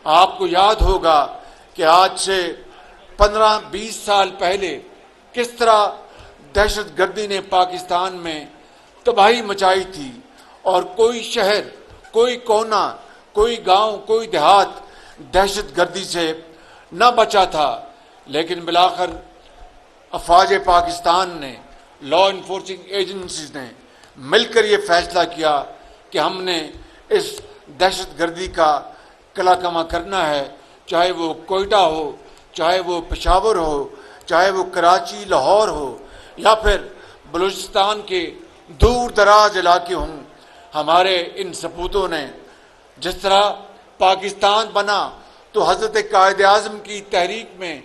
آپ کو یاد ہوگا کہ آج سے 15-20 سال پہلے کس طرح دہشت گردی نے پاکستان میں تباہی مچائی تھی، اور کوئی شہر، کوئی کونا، کوئی گاؤں، کوئی دیہات دہشت گردی سے نہ بچا تھا۔ لیکن بالآخر افواج پاکستان نے، لا انفورسنگ ایجنسیز نے مل کر یہ فیصلہ کیا کہ ہم نے اس دہشت گردی کا قلع کما کرنا ہے، چاہے وہ کوئٹہ ہو، چاہے وہ پشاور ہو، چاہے وہ کراچی، لاہور ہو، یا پھر بلوچستان کے دور دراز علاقے ہوں۔ ہمارے ان سپوتوں نے جس طرح پاکستان بنا تو حضرت قائد اعظم کی تحریک میں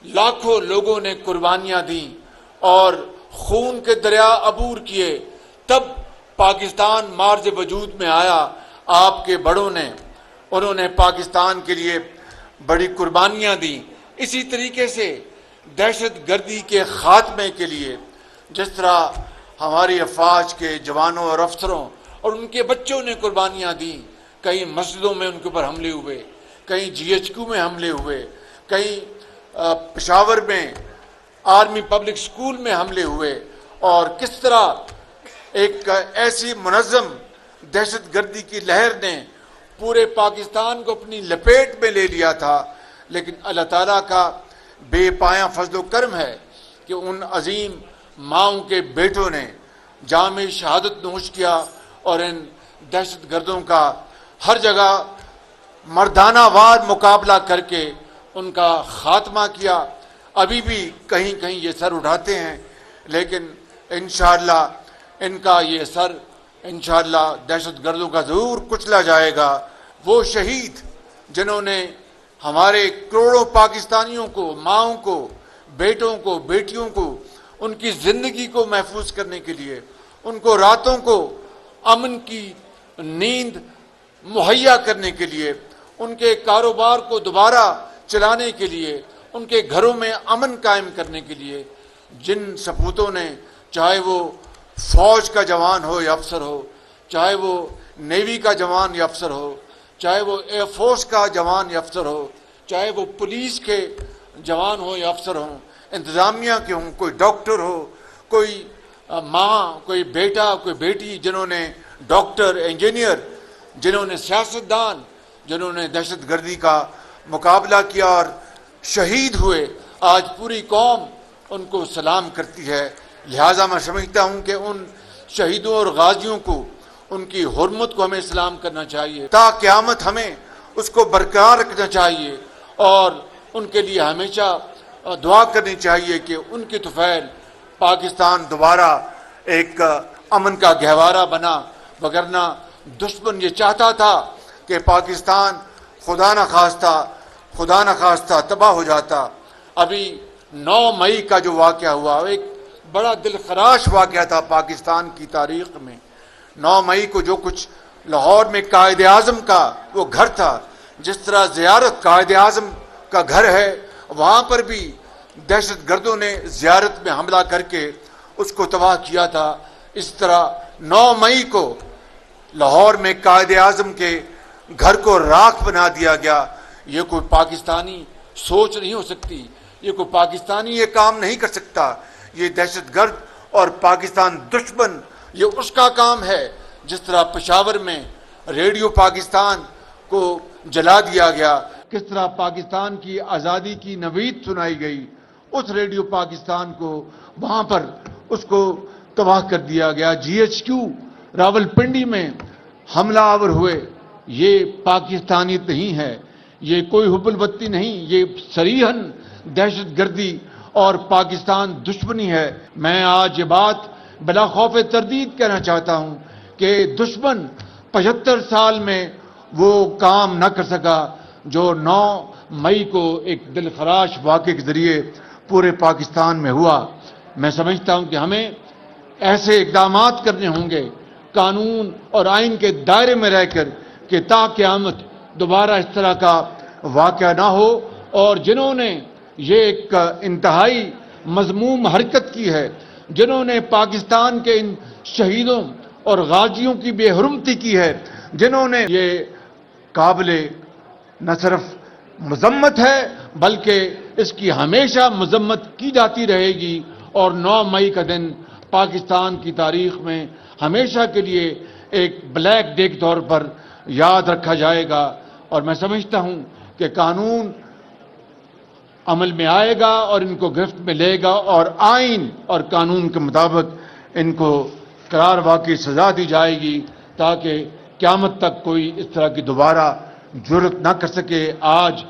لاکھوں لوگوں نے قربانیاں دیں اور خون کے دریا عبور کیے، تب پاکستان مارز وجود میں آیا۔ آپ کے بڑوں نے، انہوں نے پاکستان کے لیے بڑی قربانیاں دیں۔ اسی طریقے سے دہشت گردی کے خاتمے کے لیے جس طرح ہماری افواج کے جوانوں اور افسروں اور ان کے بچوں نے قربانیاں دیں، کئی مسجدوں میں ان کے اوپر حملے ہوئے، کہیں GHQ میں حملے ہوئے، کہیں پشاور میں آرمی پبلک اسکول میں حملے ہوئے، اور کس طرح ایک ایسی منظم دہشت گردی کی لہر نے پورے پاکستان کو اپنی لپیٹ میں لے لیا تھا۔ لیکن اللہ تعالیٰ کا بے پایاں فضل و کرم ہے کہ ان عظیم ماؤں کے بیٹوں نے جام شہادت نوش کیا اور ان دہشت گردوں کا ہر جگہ مردانہ وار مقابلہ کر کے ان کا خاتمہ کیا۔ ابھی بھی کہیں کہیں یہ سر اٹھاتے ہیں، لیکن انشاءاللہ ان کا یہ سر انشاءاللہ دہشت گردوں کا ضرور کچلا جائے گا۔ وہ شہید جنہوں نے ہمارے کروڑوں پاکستانیوں کو، ماؤں کو، بیٹوں کو، بیٹیوں کو، ان کی زندگی کو محفوظ کرنے کے لیے، ان کو راتوں کو امن کی نیند مہیا کرنے کے لیے، ان کے کاروبار کو دوبارہ چلانے کے لیے، ان کے گھروں میں امن قائم کرنے کے لیے جن سپوتوں نے، چاہے وہ فوج کا جوان ہو یا افسر ہو، چاہے وہ نیوی کا جوان یا افسر ہو، چاہے وہ ایئر فورس کا جوان یا افسر ہو، چاہے وہ پولیس کے جوان ہو یا افسر ہوں، انتظامیہ کے ہوں، کوئی ڈاکٹر ہو، کوئی ماں، کوئی بیٹا، کوئی بیٹی، جنہوں نے ڈاکٹر، انجینئر، جنہوں نے سیاستدان، جنہوں نے دہشت گردی کا مقابلہ کیا اور شہید ہوئے، آج پوری قوم ان کو سلام کرتی ہے۔ لہٰذا میں سمجھتا ہوں کہ ان شہیدوں اور غازیوں کو، ان کی حرمت کو ہمیں سلام کرنا چاہیے، تا قیامت ہمیں اس کو برقرار رکھنا چاہیے، اور ان کے لیے ہمیشہ دعا کرنی چاہیے کہ ان کی طفیل پاکستان دوبارہ ایک امن کا گہوارہ بنا، وگرنہ دشمن یہ چاہتا تھا کہ پاکستان خدا نخواستہ تباہ ہو جاتا۔ ابھی 9 مئی کا جو واقعہ ہوا، ایک بڑا دل خراش واقعہ تھا پاکستان کی تاریخ میں۔ 9 مئی کو جو کچھ لاہور میں قائد اعظم کا وہ گھر تھا، جس طرح زیارت قائد اعظم کا گھر ہے، وہاں پر بھی دہشت گردوں نے زیارت میں حملہ کر کے اس کو تباہ کیا تھا۔ اس طرح 9 مئی کو لاہور میں قائد اعظم کے گھر کو راکھ بنا دیا گیا۔ یہ کوئی پاکستانی سوچ نہیں ہو سکتی، یہ کوئی پاکستانی یہ کام نہیں کر سکتا۔ یہ دہشت گرد اور پاکستان دشمن، یہ اس کا کام ہے۔ جس طرح پشاور میں ریڈیو پاکستان کو جلا دیا گیا، کس طرح پاکستان کی آزادی کی نوید سنائی گئی، اس ریڈیو پاکستان کو وہاں پر اس کو تباہ کر دیا گیا۔ GHQ راولپنڈی میں حملہ آور ہوئے، یہ پاکستانیت نہیں ہے، یہ کوئی حب الوطنی نہیں، یہ صریحاً دہشت گردی اور پاکستان دشمنی ہے۔ میں آج یہ بات بلا خوف تردید کہنا چاہتا ہوں کہ دشمن 75 سال میں وہ کام نہ کر سکا جو 9 مئی کو ایک دل خراش واقعے کے ذریعے پورے پاکستان میں ہوا۔ میں سمجھتا ہوں کہ ہمیں ایسے اقدامات کرنے ہوں گے قانون اور آئین کے دائرے میں رہ کر کہ تا قیامت دوبارہ اس طرح کا واقعہ نہ ہو، اور جنہوں نے یہ ایک انتہائی مذموم حرکت کی ہے، جنہوں نے پاکستان کے ان شہیدوں اور غازیوں کی بے حرمتی کی ہے، جنہوں نے یہ قابل نہ صرف مذمت ہے بلکہ اس کی ہمیشہ مذمت کی جاتی رہے گی، اور 9 مئی کا دن پاکستان کی تاریخ میں ہمیشہ کے لیے ایک بلیک ڈے کے طور پر یاد رکھا جائے گا۔ اور میں سمجھتا ہوں کہ قانون عمل میں آئے گا اور ان کو گرفت میں لے گا، اور آئین اور قانون کے مطابق ان کو قرار واقعی سزا دی جائے گی، تاکہ قیامت تک کوئی اس طرح کی دوبارہ جرأت نہ کر سکے۔ آج